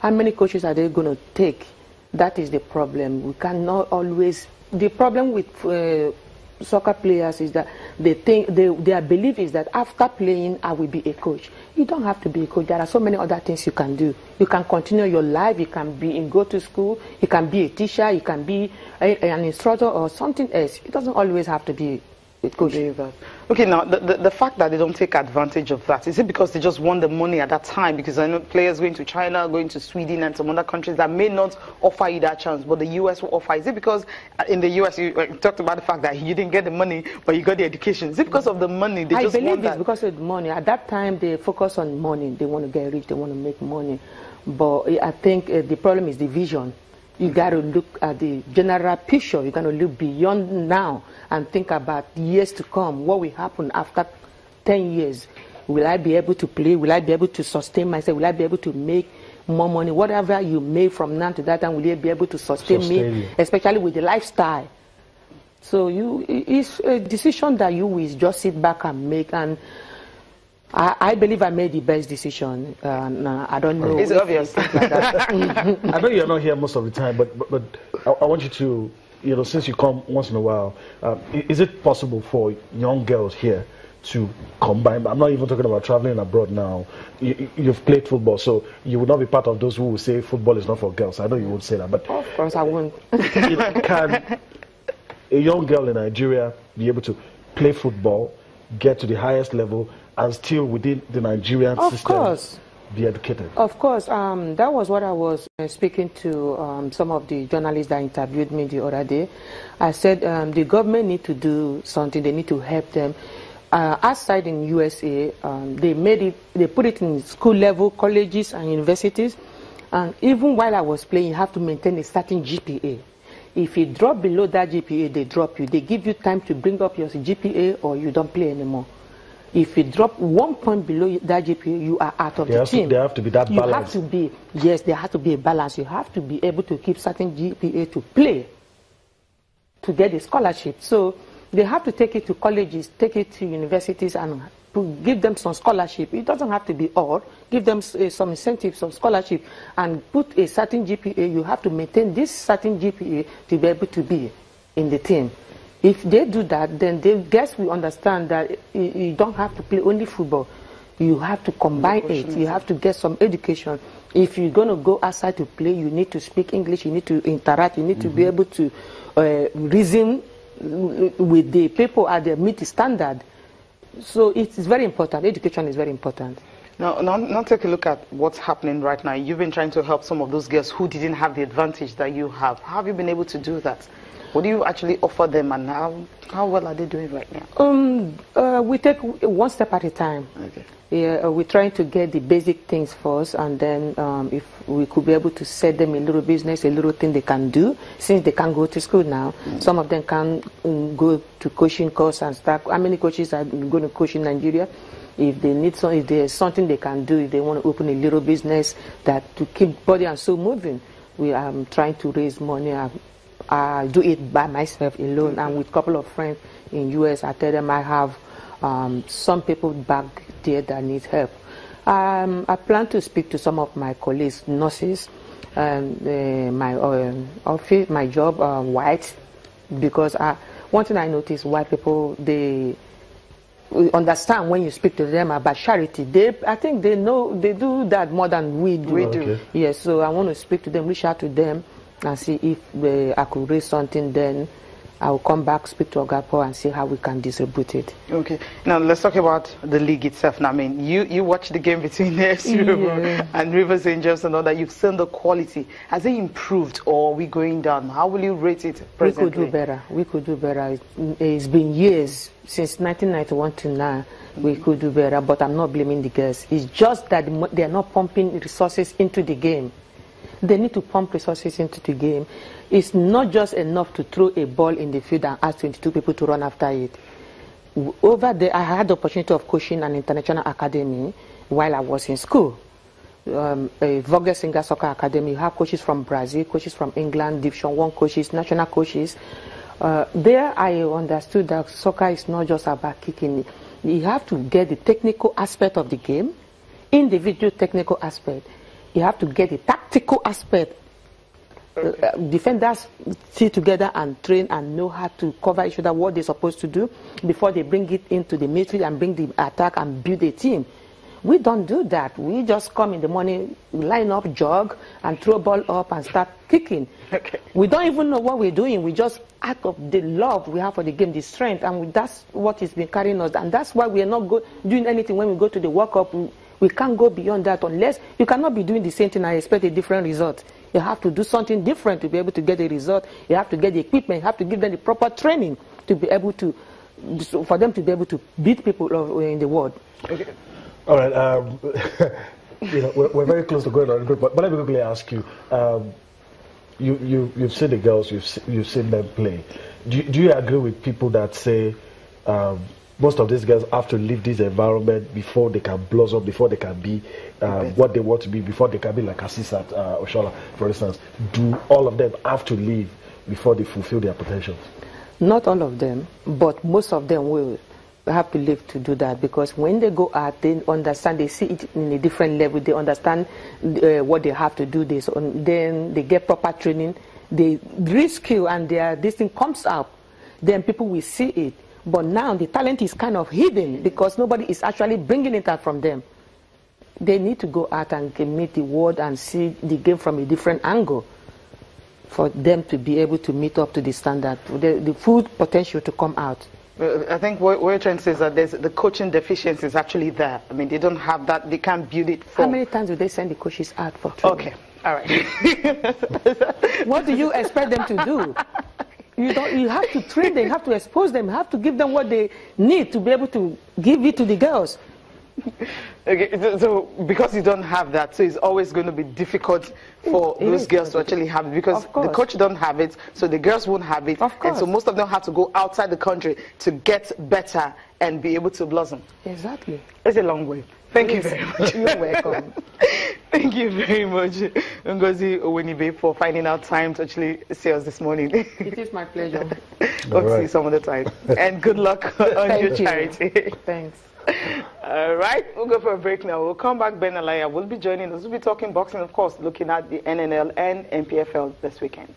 How many coaches are they going to take? That is the problem. We cannot always... The problem with soccer players is that they think their belief is that after playing I will be a coach. You don't have to be a coach. There are so many other things you can do. You can continue your life. You can go to school. You can be a teacher. You can be an instructor or something else. It doesn't always have to be a coach. Okay, now the fact that they don't take advantage of that, is it because they just want the money at that time? Because I know players going to China, going to Sweden and some other countries that may not offer you that chance, but the US will offer. Is it because in the US you talked about the fact that you didn't get the money but you got the education? Is it because of the money? They just want that? It's because of the money. At that time they focus on money. They want to get rich. They want to make money. But I think the problem is the vision. You got to look at the general picture. You got to look beyond now and think about years to come. What will happen after 10 years? Will I be able to play? Will I be able to sustain myself? Will I be able to make more money? Whatever you make from now to that time, will you be able to sustain me? Especially with the lifestyle. So it's a decision that you will just sit back and make. And I believe I made the best decision. I don't know. It's obvious. Like that. I know you're not here most of the time, but I want you to, since you come once in a while, is it possible for young girls here to combine? I'm not even talking about traveling abroad now. You've played football, so you would not be part of those who will say football is not for girls. I know you would say that, but of course I won't. Can a young girl in Nigeria be able to play football, get to the highest level, and still within the Nigerian system be educated? Of course. That was what I was speaking to some of the journalists that interviewed me the other day. I said the government need to do something. They need to help them. Outside in USA, they put it in school level, colleges and universities. And even while I was playing, you have to maintain a certain GPA. If you drop below that GPA, they drop you. They give you time to bring up your GPA or you don't play anymore. If you drop 1 point below that GPA, you are out of the team. There have to be that balance. You have to be, yes, there has to be a balance. You have to be able to keep certain GPA to play, to get a scholarship. So they have to take it to colleges, take it to universities, and to give them some scholarship. It doesn't have to be all. Give them some incentive, some scholarship, and put a certain GPA. You have to maintain this certain GPA to be able to be in the team. If they do that, then the guests will understand that you don't have to play only football. You have to combine it. You have to get some education. If you're going to go outside to play, you need to speak English. You need to interact. You need to be able to reason with the people at the meet standard. So it's very important. Education is very important. Now take a look at what's happening right now. You've been trying to help some of those girls who didn't have the advantage that you have. How have you been able to do that? What do you actually offer them, and how well are they doing right now? We take one step at a time. Okay. Yeah, we're trying to get the basic things first, and then if we could be able to set them a little business, a little thing they can do, since they can't go to school now. Some of them can go to coaching course and start. How many coaches are going to coach in Nigeria? If they need if there's something they can do, if they want to open a little business that to keep body and soul moving, we are trying to raise money. I do it by myself alone, and with a couple of friends in US. I tell them I have some people back there that need help. I plan to speak to some of my colleagues, nurses, my office, my job, white, because one thing I notice, white people, they understand when you speak to them about charity. I think they do that more than we do. Okay. Yes, so I want to speak to them, reach out to them, and see if I could raise something. Then I will come back, speak to Agapo, and see how we can distribute it. Okay. Now let's talk about the league itself. Now, I mean, you watch the game between the FC and Rivers Angels and all that. You've seen the quality. Has it improved, or are we going down? How will you rate it presently? We could do better. We could do better. It's been years since 1991 to now. We could do better, but I'm not blaming the girls. It's just that they are not pumping resources into the game. They need to pump resources into the game. It's not just enough to throw a ball in the field and ask 22 people to run after it. Over there, I had the opportunity of coaching an international academy while I was in school. A Vogue Singer Soccer Academy. You have coaches from Brazil, coaches from England, Division 1 coaches, national coaches. There I understood that soccer is not just about kicking. You have to get the technical aspect of the game, individual technical aspect. You have to get the tactical aspect. Defenders sit together and train and know how to cover each other, what they're supposed to do before they bring it into the military and bring the attack and build a team. We don't do that. We just come in the morning, line up, jog, and throw ball up and start kicking. Okay. We don't even know what we're doing. We just out of the love we have for the game, the strength, and that's what has been carrying us. And that's why we are not doing anything when we go to the World Cup. We can't go beyond that unless you cannot be doing the same thing and expect a different result. You have to do something different to be able to get a result. You have to get the equipment. You have to give them the proper training to be able to, for them to be able to beat people in the world. Okay. All right. You know, we're very close to going on, but let me quickly ask you. You've seen the girls. You've seen them play. Do you agree with people that say most of these girls have to leave this environment before they can blossom, before they can be what they want to be, before they can be like Asisat Oshola, for instance? Do all of them have to leave before they fulfill their potential? Not all of them, but most of them will have to live to do that, because when they go out, they understand, they see it in a different level, they understand what they have to do, then they get proper training, they reskill, and this thing comes up, then people will see it. But now the talent is kind of hidden because nobody is actually bringing it out from them. They need to go out and meet the world and see the game from a different angle for them to be able to meet up to the standard, the full potential to come out. I think what you're trying to say is that the coaching deficiency is actually there. I mean, they don't have that, they can't build it from... How many times do they send the coaches out for training? Okay, all right. What do you expect them to do? You have to train them, you have to expose them, you have to give them what they need to be able to give it to the girls. Okay, so because you don't have that, so it's always going to be difficult for those girls to actually have it, because the coach don't have it, so the girls won't have it, and so most of them have to go outside the country to get better and be able to blossom. Exactly. It's a long way. Thank you very much. You're welcome. Thank you very much, Ngozi Owenibe, for finding out time to actually see us this morning. It is my pleasure. Hope to see you some other time. And good luck on your charity. Thanks. All right, we'll go for a break now. We'll come back. Ben Alaya will be joining us. We'll be talking boxing, of course, looking at the NNL and NPFL this weekend.